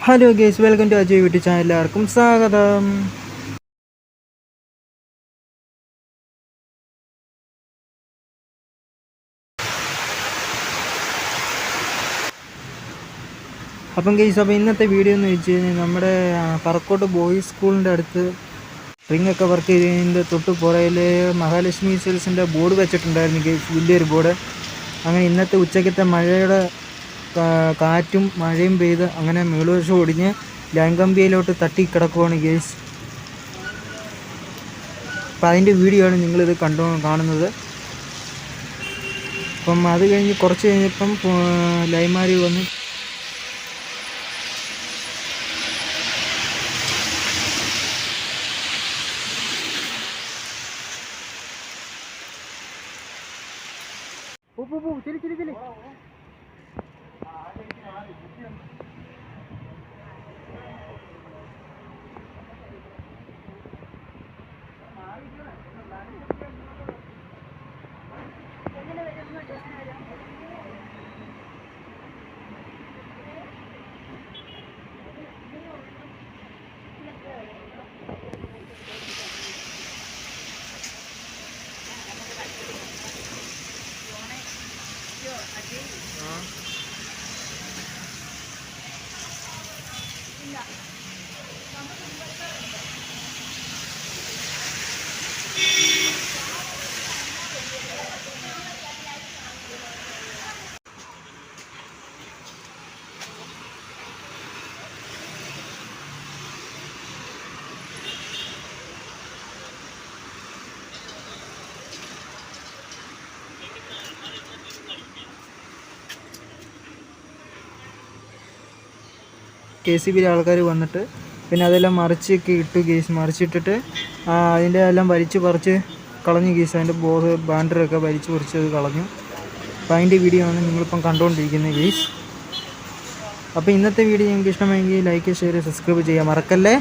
Hello guys, welcome to Ajay YouTube channel. എല്ലാവർക്കും സ്വാഗതം. അപ്പം ഇന്നത്തെ വീഡിയോ എന്ന് വെച്ച് കഴിഞ്ഞാൽ നമ്മുടെ പറക്കോട്ട് ബോയ്സ് സ്കൂളിൻ്റെ അടുത്ത് റിങ്ങൊക്കെ വർക്ക് ചെയ്തതിൻ്റെ തൊട്ട് പുറയിൽ മഹാലക്ഷ്മി സെയിൽസിൻ്റെ ബോർഡ് വെച്ചിട്ടുണ്ടായിരുന്നു ഗേസ്, വലിയൊരു ബോർഡ്. അങ്ങനെ ഇന്നത്തെ ഉച്ചക്കത്തെ മഴയുടെ കാറ്റും മഴയും പെയ്ത് അങ്ങനെ മേളുവശം ഒടിഞ്ഞ് ലൈൻ കമ്പിയിലോട്ട് തട്ടി കിടക്കുവാണ് ഗേസ്. അപ്പം അതിൻ്റെ വീഡിയോ ആണ് നിങ്ങളിത് കാണുന്നത്. അപ്പം അത് കഴിഞ്ഞ് കുറച്ച് കഴിഞ്ഞപ്പം ലൈൻമാർ വന്ന് ചെലി KCB ആൾക്കാർ വന്നിട്ട് പിന്നെ അതെല്ലാം മറിച്ചൊക്കെ ഇട്ടു ഗേസ്. മറിച്ചിട്ടിട്ട് അതിൻ്റെ എല്ലാം വലിച്ച് പറിച്ച് കളഞ്ഞു ഗേസ്. അതിൻ്റെ ബാൻഡറൊക്കെ വലിച്ച് പറിച്ച് അത് കളഞ്ഞു. അപ്പോൾ അതിൻ്റെ വീഡിയോ ആണ് നിങ്ങളിപ്പം കണ്ടുകൊണ്ടിരിക്കുന്നത് ഗേസ്. അപ്പോൾ ഇന്നത്തെ വീഡിയോ നിങ്ങൾക്ക് ഇഷ്ടമെങ്കിൽ ലൈക്ക്, ഷെയർ, സബ്സ്ക്രൈബ് ചെയ്യാൻ മറക്കല്ലേ.